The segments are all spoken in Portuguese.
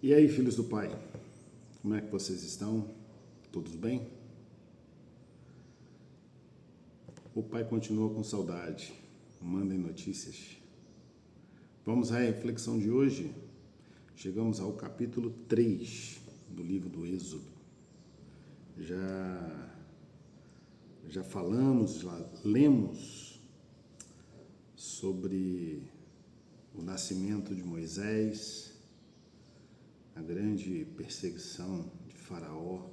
E aí, filhos do Pai, como é que vocês estão? Todos bem? O Pai continua com saudade. Mandem notícias. Vamos à reflexão de hoje. Chegamos ao capítulo 3 do livro do Êxodo. Já falamos, já lemos sobre o nascimento de Moisés, a grande perseguição de Faraó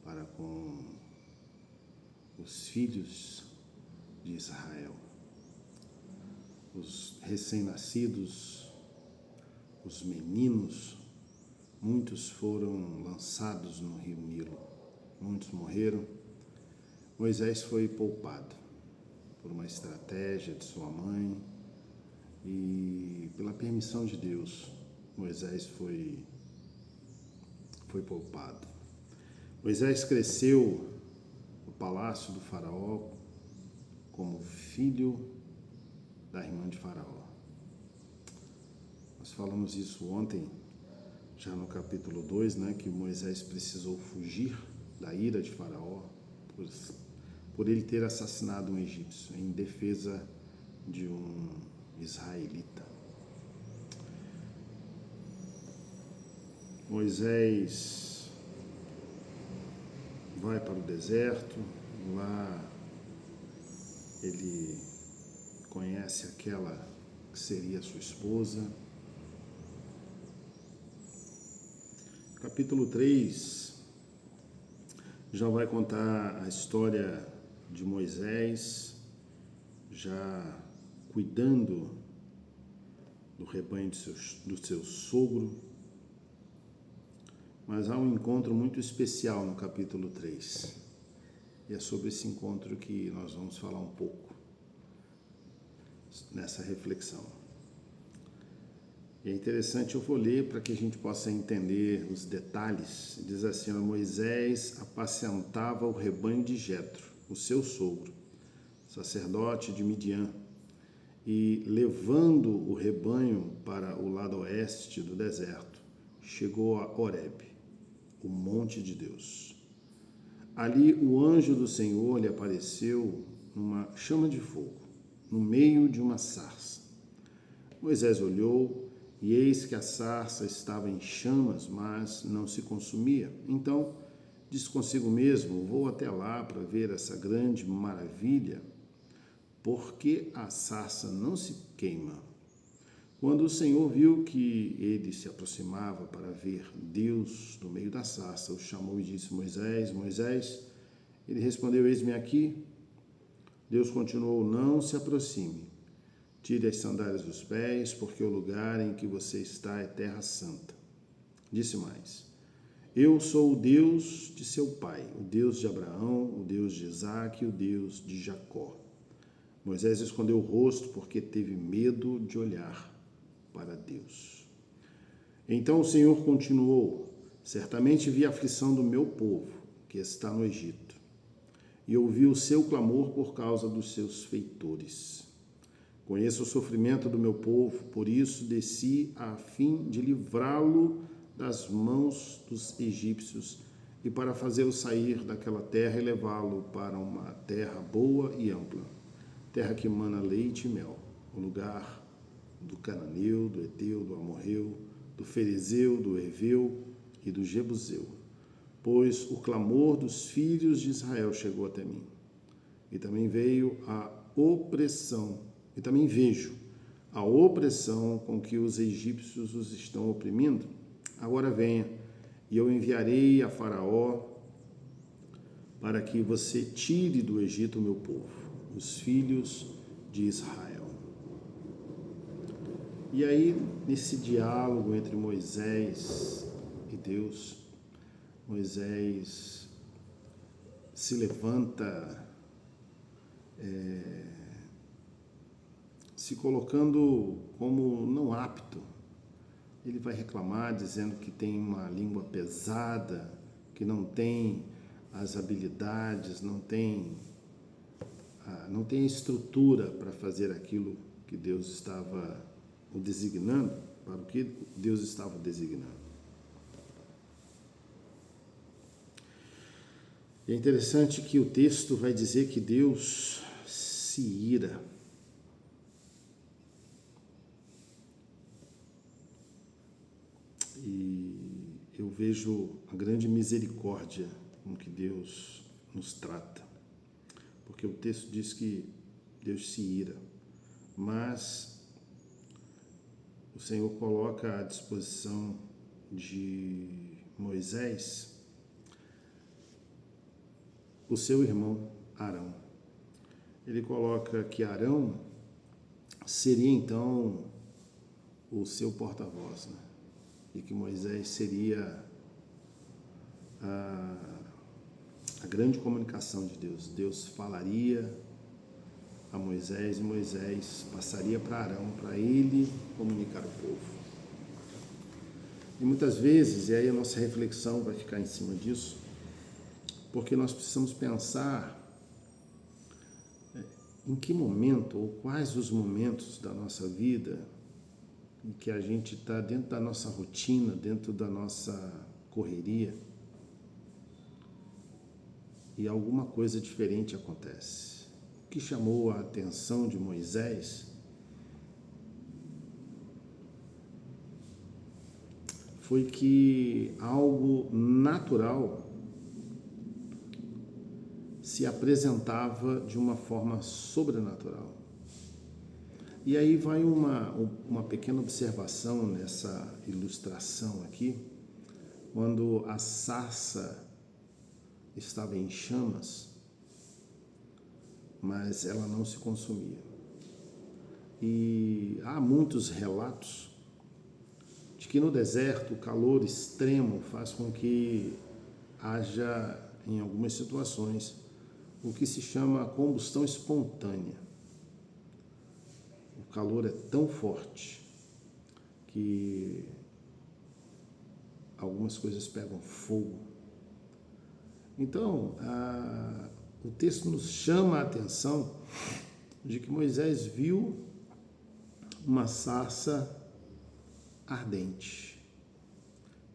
para com os filhos de Israel, os recém-nascidos, os meninos. Muitos foram lançados no rio Nilo, muitos morreram. Moisés foi poupado por uma estratégia de sua mãe e pela permissão de Deus. Moisés foi poupado. Moisés cresceu no palácio do faraó como filho da irmã de Faraó. Nós falamos isso ontem, já no capítulo 2, que Moisés precisou fugir da ira de Faraó por ele ter assassinado um egípcio em defesa de um israelita. Moisés vai para o deserto, lá ele conhece aquela que seria sua esposa. Capítulo 3 já vai contar a história de Moisés já cuidando do rebanho do seu sogro. Mas há um encontro muito especial no capítulo 3. E é sobre esse encontro que nós vamos falar um pouco nessa reflexão. E é interessante, eu vou ler para que a gente possa entender os detalhes. Diz assim: Moisés apacentava o rebanho de Jetro, o seu sogro, sacerdote de Midian, e levando o rebanho para o lado oeste do deserto, chegou a Horebe, o monte de Deus. Ali o anjo do Senhor lhe apareceu numa chama de fogo, no meio de uma sarça. Moisés olhou e eis que a sarça estava em chamas, mas não se consumia. Então disse consigo mesmo: vou até lá para ver essa grande maravilha, porque a sarça não se queima. Quando o Senhor viu que ele se aproximava para ver Deus no meio da sarça, o chamou e disse: Moisés, Moisés. Ele respondeu: eis-me aqui. Deus continuou: não se aproxime. Tire as sandálias dos pés, porque o lugar em que você está é terra santa. Disse mais: eu sou o Deus de seu pai, o Deus de Abraão, o Deus de Isaque e o Deus de Jacó. Moisés escondeu o rosto porque teve medo de olhar para Deus. Então o Senhor continuou: certamente vi a aflição do meu povo, que está no Egito, e ouvi o seu clamor por causa dos seus feitores. Conheço o sofrimento do meu povo, por isso desci a fim de livrá-lo das mãos dos egípcios e para fazê-lo sair daquela terra e levá-lo para uma terra boa e ampla, terra que mana leite e mel, o lugar do cananeu, do heteu, do amorreu, do ferezeu, do heveu e do jebuseu. Pois o clamor dos filhos de Israel chegou até mim. E também veio a opressão, e também vejo a opressão com que os egípcios os estão oprimindo. Agora venha, e eu enviarei a Faraó para que você tire do Egito o meu povo, os filhos de Israel. E aí, nesse diálogo entre Moisés e Deus, Moisés se levanta, se colocando como não apto. Ele vai reclamar dizendo que tem uma língua pesada, que não tem as habilidades, não tem estrutura para fazer aquilo que Deus estava o designando para o que Deus estava designando. É interessante que o texto vai dizer que Deus se ira. E eu vejo a grande misericórdia com que Deus nos trata. Porque o texto diz que Deus se ira, mas o Senhor coloca à disposição de Moisés o seu irmão Arão. Ele coloca que Arão seria então o seu porta-voz, né? E que Moisés seria a grande comunicação de Deus. Deus falaria a Moisés e Moisés passaria para Arão, para ele comunicar o povo. E muitas vezes, e aí a nossa reflexão vai ficar em cima disso, porque nós precisamos pensar em que momento ou quais os momentos da nossa vida em que a gente está dentro da nossa rotina, dentro da nossa correria, e alguma coisa diferente acontece. O que chamou a atenção de Moisés foi que algo natural se apresentava de uma forma sobrenatural. E aí vai uma pequena observação nessa ilustração aqui, quando a sarça estava em chamas, mas ela não se consumia. E há muitos relatos de que no deserto o calor extremo faz com que haja, em algumas situações, o que se chama combustão espontânea. O calor é tão forte que algumas coisas pegam fogo. Então, o texto nos chama a atenção de que Moisés viu uma sarça ardente,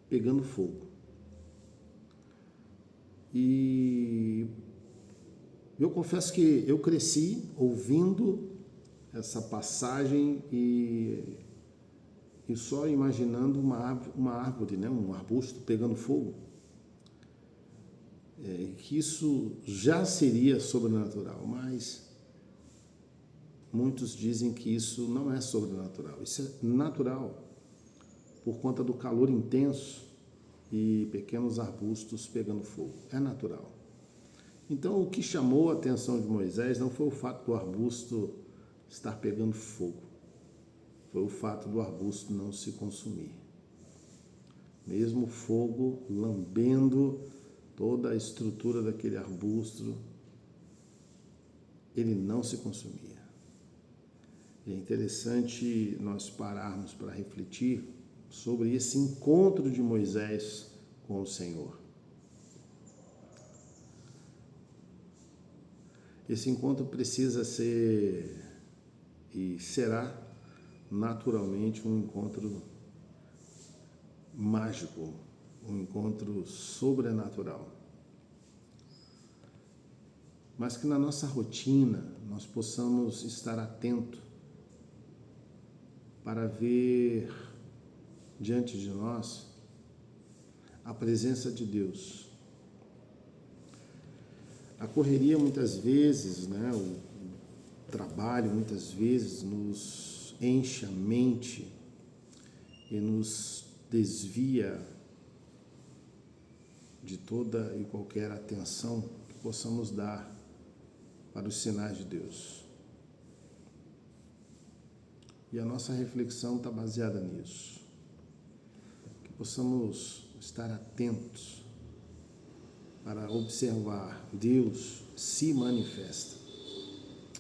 pegando fogo. E eu confesso que eu cresci ouvindo essa passagem e só imaginando uma árvore, né? Um arbusto pegando fogo. Que isso já seria sobrenatural, mas muitos dizem que isso não é sobrenatural, isso é natural, por conta do calor intenso e pequenos arbustos pegando fogo, é natural. Então, o que chamou a atenção de Moisés não foi o fato do arbusto estar pegando fogo, foi o fato do arbusto não se consumir. Mesmo o fogo lambendo toda a estrutura daquele arbusto, ele não se consumia. E é interessante nós pararmos para refletir sobre esse encontro de Moisés com o Senhor. Esse encontro precisa ser e será naturalmente um encontro mágico, um encontro sobrenatural. Mas que na nossa rotina nós possamos estar atentos para ver diante de nós a presença de Deus. A correria muitas vezes, né, o trabalho muitas vezes nos enche a mente e nos desvia de toda e qualquer atenção que possamos dar para os sinais de Deus. E a nossa reflexão está baseada nisso. Que possamos estar atentos para observar Deus se manifesta.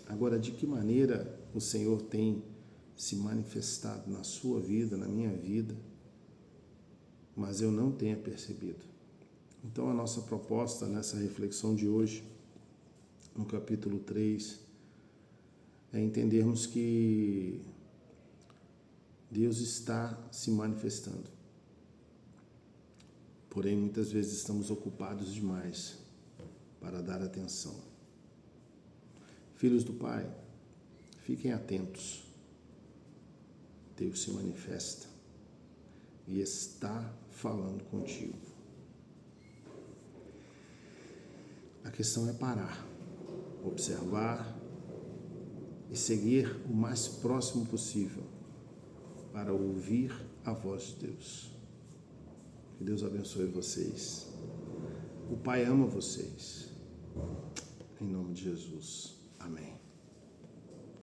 Agora, de que maneira o Senhor tem se manifestado na sua vida, na minha vida, mas eu não tenha percebido? Então, a nossa proposta nessa reflexão de hoje, no capítulo 3, é entendermos que Deus está se manifestando. Porém, muitas vezes estamos ocupados demais para dar atenção. Filhos do Pai, fiquem atentos. Deus se manifesta e está falando contigo. A questão é parar, observar e seguir o mais próximo possível para ouvir a voz de Deus. Que Deus abençoe vocês. O Pai ama vocês. Em nome de Jesus. Amém.